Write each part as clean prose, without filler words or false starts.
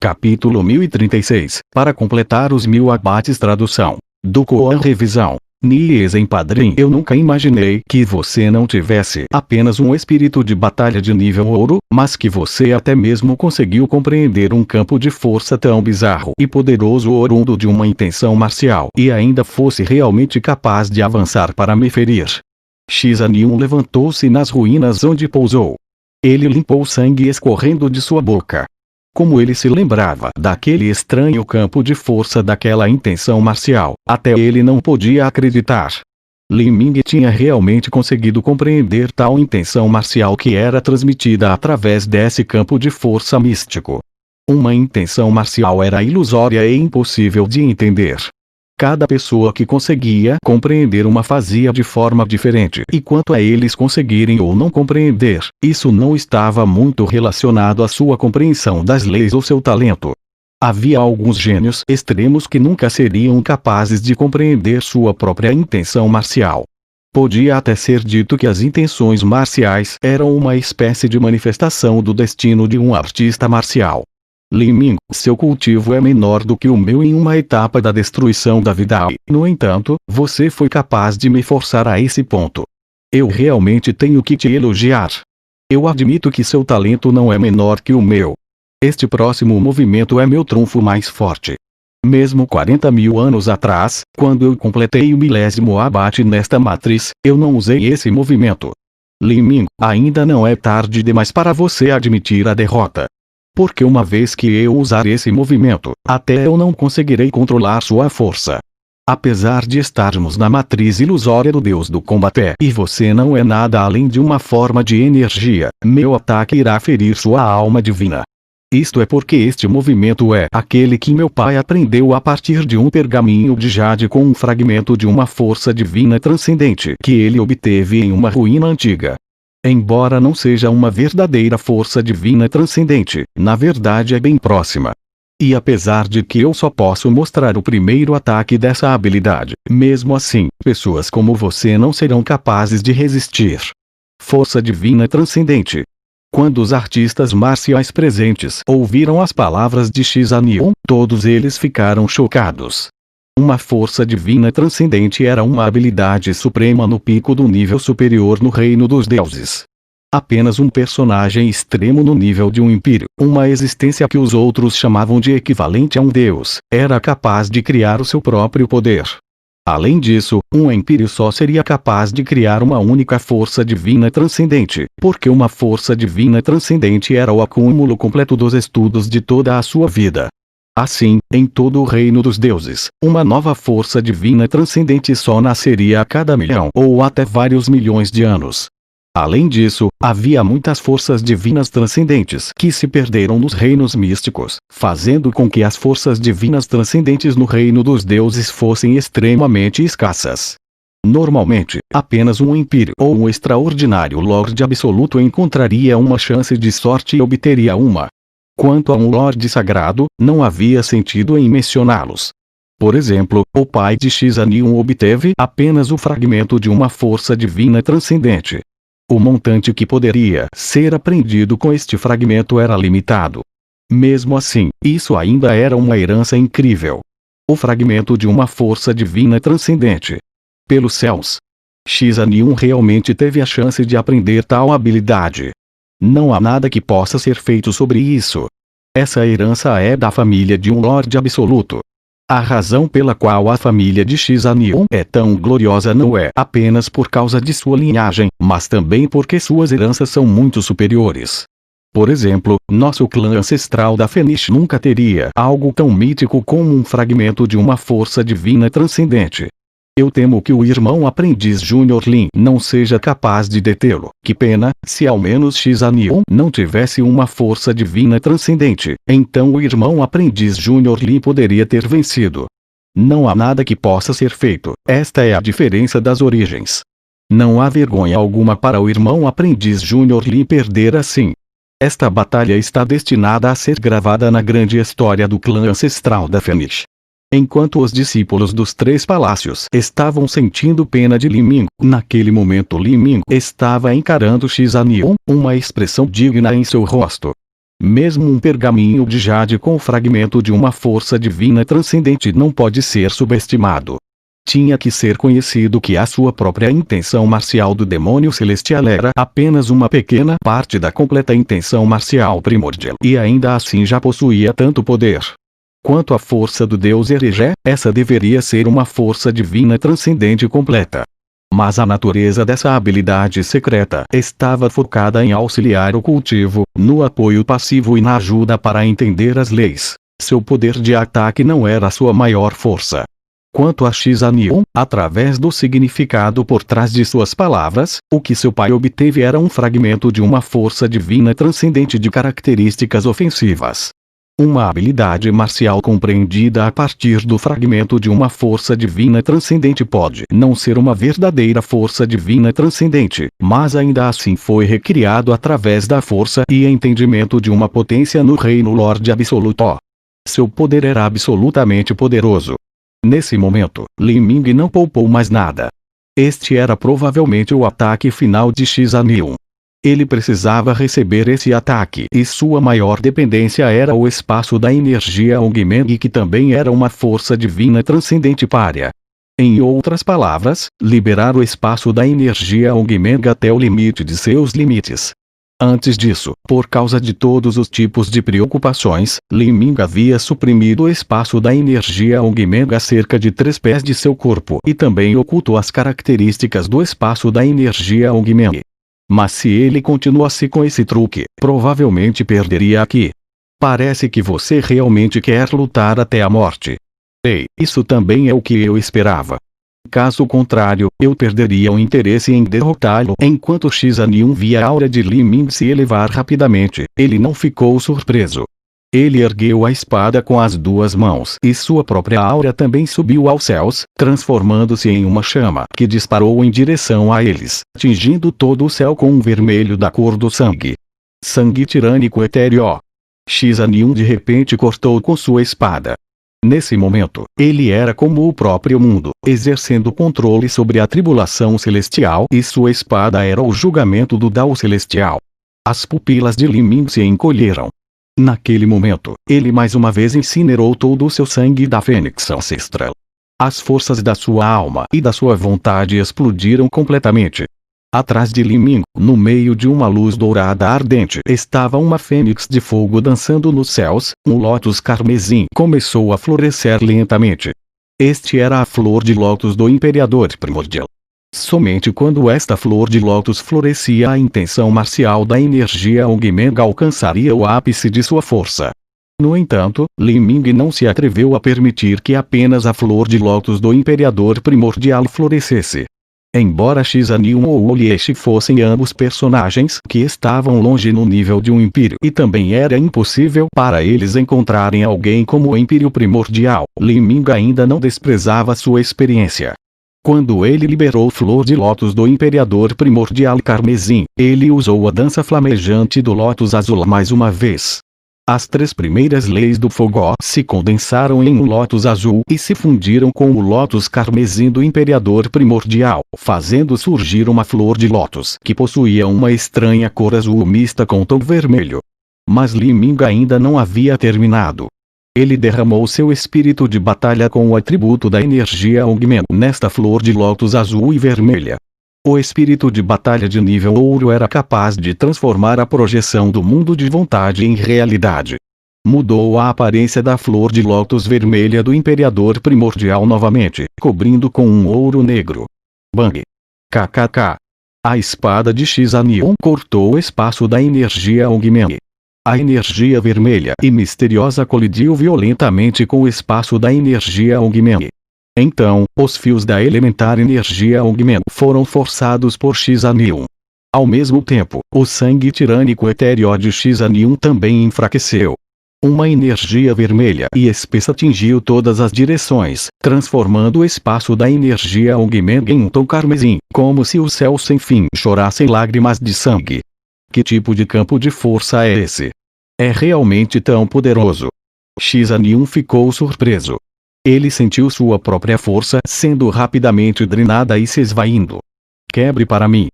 Capítulo 1036. Para completar os 1000 abates. Tradução do Koan. Revisão. Nies Empadrim. Eu nunca imaginei que você não tivesse apenas um espírito de batalha de nível ouro, mas que você até mesmo conseguiu compreender um campo de força tão bizarro e poderoso oriundo de uma intenção marcial e ainda fosse realmente capaz de avançar para me ferir. X-Anium levantou-se nas ruínas onde pousou. Ele limpou o sangue escorrendo de sua boca. Como ele se lembrava daquele estranho campo de força daquela intenção marcial, até ele não podia acreditar. Li Ming tinha realmente conseguido compreender tal intenção marcial que era transmitida através desse campo de força místico. Uma intenção marcial era ilusória e impossível de entender. Cada pessoa que conseguia compreender uma fazia de forma diferente, e quanto a eles conseguirem ou não compreender, isso não estava muito relacionado à sua compreensão das leis ou seu talento. Havia alguns gênios extremos que nunca seriam capazes de compreender sua própria intenção marcial. Podia até ser dito que as intenções marciais eram uma espécie de manifestação do destino de um artista marcial. Li Ming, seu cultivo é menor do que o meu em uma etapa da destruição da vida e, no entanto, você foi capaz de me forçar a esse ponto. Eu realmente tenho que te elogiar. Eu admito que seu talento não é menor que o meu. Este próximo movimento é meu trunfo mais forte. Mesmo 40.000 anos atrás, quando eu completei o 1000º abate nesta matriz, eu não usei esse movimento. Li Ming, ainda não é tarde demais para você admitir a derrota. Porque uma vez que eu usar esse movimento, até eu não conseguirei controlar sua força. Apesar de estarmos na matriz ilusória do Deus do combate e você não é nada além de uma forma de energia, meu ataque irá ferir sua alma divina. Isto é porque este movimento é aquele que meu pai aprendeu a partir de um pergaminho de jade com um fragmento de uma força divina transcendente que ele obteve em uma ruína antiga. Embora não seja uma verdadeira força divina transcendente, na verdade é bem próxima. E apesar de que eu só posso mostrar o primeiro ataque dessa habilidade, mesmo assim, pessoas como você não serão capazes de resistir. Força divina transcendente. Quando os artistas marciais presentes ouviram as palavras de X-Anium, todos eles ficaram chocados. Uma força divina transcendente era uma habilidade suprema no pico do nível superior no reino dos deuses. Apenas um personagem extremo no nível de um império, uma existência que os outros chamavam de equivalente a um deus, era capaz de criar o seu próprio poder. Além disso, um império só seria capaz de criar uma única força divina transcendente, porque uma força divina transcendente era o acúmulo completo dos estudos de toda a sua vida. Assim, em todo o reino dos deuses, uma nova força divina transcendente só nasceria a cada 1.000.000 ou até vários milhões de anos. Além disso, havia muitas forças divinas transcendentes que se perderam nos reinos místicos, fazendo com que as forças divinas transcendentes no reino dos deuses fossem extremamente escassas. Normalmente, apenas um império ou um extraordinário Lorde Absoluto encontraria uma chance de sorte e obteria uma. Quanto a um Lorde Sagrado, não havia sentido em mencioná-los. Por exemplo, o pai de X-Anium obteve apenas o fragmento de uma força divina transcendente. O montante que poderia ser aprendido com este fragmento era limitado. Mesmo assim, isso ainda era uma herança incrível. O fragmento de uma força divina transcendente. Pelos céus! X-Anium realmente teve a chance de aprender tal habilidade. Não há nada que possa ser feito sobre isso. Essa herança é da família de um Lorde Absoluto. A razão pela qual a família de X-Anium é tão gloriosa não é apenas por causa de sua linhagem, mas também porque suas heranças são muito superiores. Por exemplo, nosso clã ancestral da Fenish nunca teria algo tão mítico como um fragmento de uma força divina transcendente. Eu temo que o irmão aprendiz Júnior Lin não seja capaz de detê-lo. Que pena, se ao menos X-Anium não tivesse uma força divina transcendente, então o irmão aprendiz Júnior Lin poderia ter vencido. Não há nada que possa ser feito, esta é a diferença das origens. Não há vergonha alguma para o irmão aprendiz Júnior Lin perder assim. Esta batalha está destinada a ser gravada na grande história do clã ancestral da Fenish. Enquanto os discípulos dos 3 palácios estavam sentindo pena de Li Ming, naquele momento Li Ming estava encarando X-Anium, uma expressão digna em seu rosto. Mesmo um pergaminho de jade com o fragmento de uma força divina transcendente não pode ser subestimado. Tinha que ser conhecido que a sua própria intenção marcial do demônio celestial era apenas uma pequena parte da completa intenção marcial primordial, e ainda assim já possuía tanto poder. Quanto à força do Deus Herege, essa deveria ser uma força divina transcendente completa. Mas a natureza dessa habilidade secreta estava focada em auxiliar o cultivo, no apoio passivo e na ajuda para entender as leis. Seu poder de ataque não era a sua maior força. Quanto a Shizanium, através do significado por trás de suas palavras, o que seu pai obteve era um fragmento de uma força divina transcendente de características ofensivas. Uma habilidade marcial compreendida a partir do fragmento de uma força divina transcendente pode não ser uma verdadeira força divina transcendente, mas ainda assim foi recriado através da força e entendimento de uma potência no reino Lorde Absoluto. Seu poder era absolutamente poderoso. Nesse momento, Li Ming não poupou mais nada. Este era provavelmente o ataque final de Shizanium. Ele precisava receber esse ataque e sua maior dependência era o espaço da energia Ongmeng, que também era uma força divina transcendente pária. Em outras palavras, liberar o espaço da energia Ongmeng até o limite de seus limites. Antes disso, por causa de todos os tipos de preocupações, Li Ming havia suprimido o espaço da energia Ongmeng a cerca de 3 pés de seu corpo e também ocultou as características do espaço da energia Ongmeng. Mas se ele continuasse com esse truque, provavelmente perderia aqui. Parece que você realmente quer lutar até a morte. Ei, isso também é o que eu esperava. Caso contrário, eu perderia o interesse em derrotá-lo. Enquanto Shizanium via a aura de Li Ming se elevar rapidamente, ele não ficou surpreso. Ele ergueu a espada com as 2 mãos e sua própria aura também subiu aos céus, transformando-se em uma chama que disparou em direção a eles, atingindo todo o céu com um vermelho da cor do sangue. Sangue tirânico etéreo. Shizanium de repente cortou com sua espada. Nesse momento, ele era como o próprio mundo, exercendo controle sobre a tribulação celestial, e sua espada era o julgamento do Dao celestial. As pupilas de Li Ming se encolheram. Naquele momento, ele mais uma vez incinerou todo o seu sangue da fênix ancestral. As forças da sua alma e da sua vontade explodiram completamente. Atrás de Li Ming, no meio de uma luz dourada ardente, estava uma fênix de fogo dançando nos céus. Um lótus carmesim começou a florescer lentamente. Este era a flor de lótus do Imperador Primordial. Somente quando esta flor de lótus florescia, a intenção marcial da energia Ongmeng alcançaria o ápice de sua força. No entanto, Li Ming não se atreveu a permitir que apenas a flor de lótus do Imperador Primordial florescesse. Embora Shizanium ou Olieshi fossem ambos personagens que estavam longe no nível de um império, e também era impossível para eles encontrarem alguém como o Império Primordial, Li Ming ainda não desprezava sua experiência. Quando ele liberou Flor de Lótus do Imperador Primordial Carmesim, ele usou a dança flamejante do Lótus Azul mais uma vez. As 3 primeiras leis do fogo se condensaram em um lótus azul e se fundiram com o lótus carmesim do Imperador Primordial, fazendo surgir uma flor de lótus que possuía uma estranha cor azul mista com tom vermelho. Mas Li Ming ainda não havia terminado. Ele derramou seu espírito de batalha com o atributo da energia Ongmeng nesta flor de lótus azul e vermelha. O espírito de batalha de nível ouro era capaz de transformar a projeção do mundo de vontade em realidade. Mudou a aparência da flor de lótus vermelha do Imperador Primordial novamente, cobrindo com um ouro negro. Bang! KKK! A espada de Shizanium cortou o espaço da energia Ongmeng. A energia vermelha e misteriosa colidiu violentamente com o espaço da energia Ongmeng. Então, os fios da elementar energia Ongmeng foram forçados por Shizanium. Ao mesmo tempo, o sangue tirânico etéreo de Shizanium também enfraqueceu. Uma energia vermelha e espessa atingiu todas as direções, transformando o espaço da energia Ongmeng em um tom carmesim, como se o céu sem fim chorasse lágrimas de sangue. Que tipo de campo de força é esse? É realmente tão poderoso? Shizanium ficou surpreso. Ele sentiu sua própria força sendo rapidamente drenada e se esvaindo. Quebre para mim.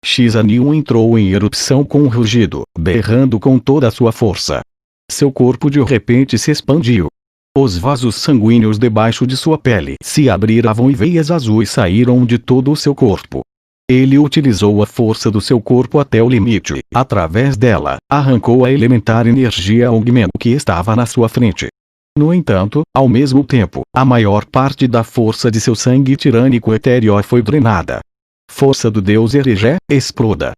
X-Anium entrou em erupção com um rugido, berrando com toda a sua força. Seu corpo de repente se expandiu. Os vasos sanguíneos debaixo de sua pele se abriram e veias azuis saíram de todo o seu corpo. Ele utilizou a força do seu corpo até o limite. Através dela, arrancou a elementar energia augmento que estava na sua frente. No entanto, ao mesmo tempo, a maior parte da força de seu sangue tirânico etéreo foi drenada. Força do Deus Erejé, exploda.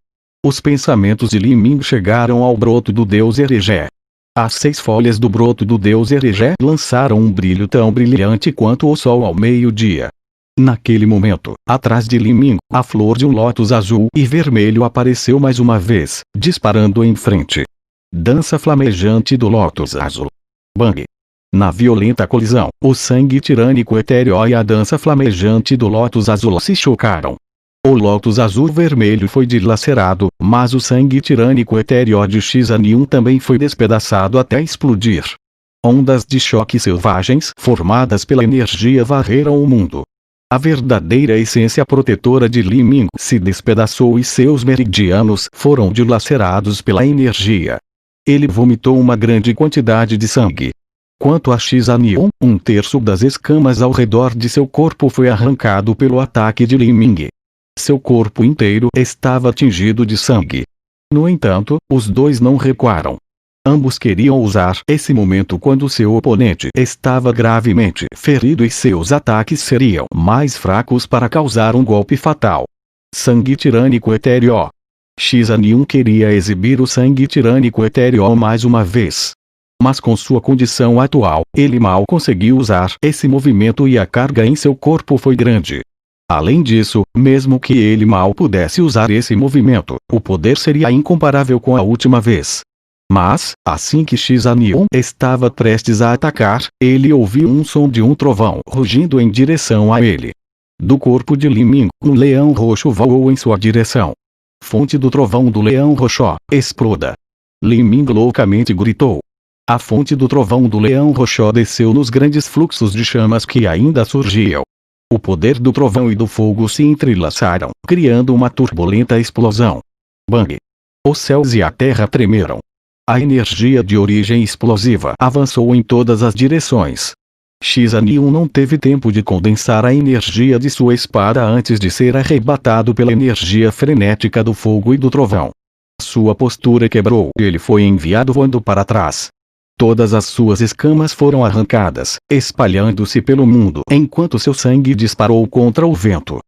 Os pensamentos de Li Ming chegaram ao broto do Deus Erejé. As 6 folhas do broto do Deus Erejé lançaram um brilho tão brilhante quanto o sol ao meio-dia. Naquele momento, atrás de Li Ming, a flor de um lótus azul e vermelho apareceu mais uma vez, disparando em frente. Dança flamejante do lótus azul. Bang! Na violenta colisão, o sangue tirânico etéreo e a dança flamejante do lótus azul se chocaram. O lótus azul vermelho foi dilacerado, mas o sangue tirânico etéreo de X-Anium também foi despedaçado até explodir. Ondas de choque selvagens formadas pela energia varreram o mundo. A verdadeira essência protetora de Li Ming se despedaçou e seus meridianos foram dilacerados pela energia. Ele vomitou uma grande quantidade de sangue. Quanto a X-Anium, 1/3 das escamas ao redor de seu corpo foi arrancado pelo ataque de Li Ming. Seu corpo inteiro estava tingido de sangue. No entanto, os dois não recuaram. Ambos queriam usar esse momento quando seu oponente estava gravemente ferido e seus ataques seriam mais fracos para causar um golpe fatal. Sangue tirânico etéreo. X-Anium queria exibir o sangue tirânico etéreo mais uma vez. Mas com sua condição atual, ele mal conseguiu usar esse movimento e a carga em seu corpo foi grande. Além disso, mesmo que ele mal pudesse usar esse movimento, o poder seria incomparável com a última vez. Mas, assim que X-Anium estava prestes a atacar, ele ouviu um som de um trovão rugindo em direção a ele. Do corpo de Li Ming, um leão roxo voou em sua direção. Fonte do trovão do leão roxo, exploda! Li Ming loucamente gritou. A fonte do trovão do leão roxo desceu nos grandes fluxos de chamas que ainda surgiam. O poder do trovão e do fogo se entrelaçaram, criando uma turbulenta explosão. Bang! Os céus e a terra tremeram. A energia de origem explosiva avançou em todas as direções. X-Anium não teve tempo de condensar a energia de sua espada antes de ser arrebatado pela energia frenética do fogo e do trovão. Sua postura quebrou e ele foi enviado voando para trás. Todas as suas escamas foram arrancadas, espalhando-se pelo mundo enquanto seu sangue disparou contra o vento.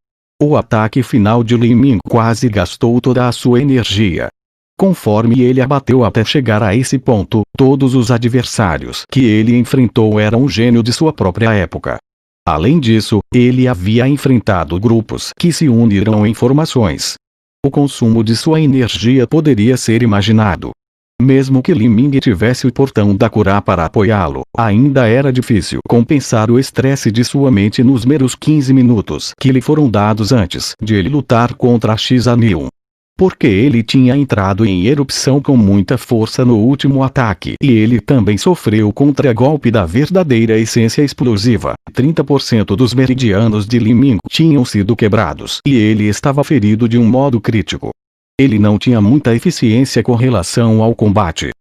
O ataque final de Li Ming quase gastou toda a sua energia. Conforme ele abateu até chegar a esse ponto, todos os adversários que ele enfrentou eram um gênio de sua própria época. Além disso, ele havia enfrentado grupos que se uniram em formações. O consumo de sua energia poderia ser imaginado. Mesmo que Li Ming tivesse o portão da cura para apoiá-lo, ainda era difícil compensar o estresse de sua mente nos meros 15 minutos que lhe foram dados antes de ele lutar contra X-Anium. Porque ele tinha entrado em erupção com muita força no último ataque e ele também sofreu o contragolpe da verdadeira essência explosiva. 30% dos meridianos de Li Ming tinham sido quebrados e ele estava ferido de um modo crítico. Ele não tinha muita eficiência com relação ao combate.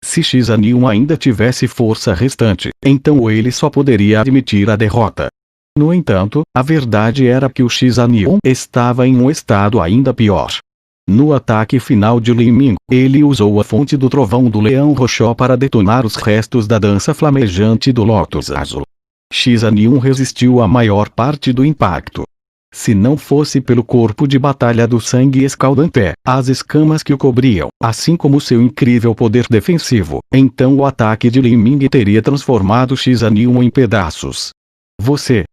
Se X-Anium ainda tivesse força restante, então ele só poderia admitir a derrota. No entanto, a verdade era que o X-Anium estava em um estado ainda pior. No ataque final de Li Ming, ele usou a fonte do trovão do leão roxo para detonar os restos da dança flamejante do lótus azul. X-Anium resistiu a maior parte do impacto. Se não fosse pelo corpo de batalha do sangue escaldante, as escamas que o cobriam, assim como seu incrível poder defensivo, então o ataque de Li Ming teria transformado X-Anium em pedaços. Você!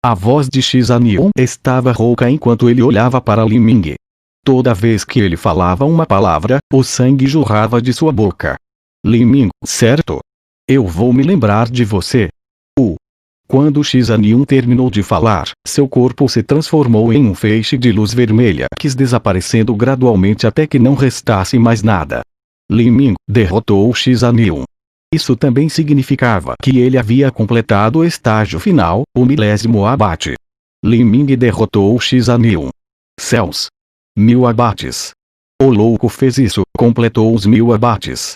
A voz de X-Anium estava rouca enquanto ele olhava para Li Ming. Toda vez que ele falava uma palavra, o sangue jorrava de sua boca. Li Ming, certo? Eu vou me lembrar de você. Quando X-Anium terminou de falar, seu corpo se transformou em um feixe de luz vermelha, quis desaparecendo gradualmente até que não restasse mais nada. Li Ming derrotou X-Anium. Isso também significava que ele havia completado o estágio final, o 10º abate. Li Ming derrotou X-Anium. Céus! 1000 abates. O louco fez isso, completou os 1000 abates.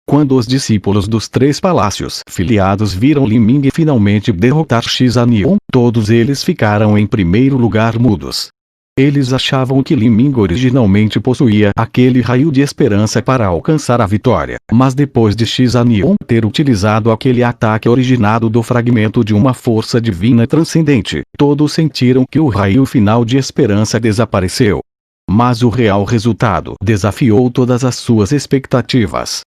Quando os discípulos dos 3 palácios filiados viram Li Ming finalmente derrotar X-Anion, todos eles ficaram em primeiro lugar mudos. Eles achavam que Li Ming originalmente possuía aquele raio de esperança para alcançar a vitória, mas depois de X-Anion ter utilizado aquele ataque originado do fragmento de uma força divina transcendente, todos sentiram que o raio final de esperança desapareceu. Mas o real resultado desafiou todas as suas expectativas.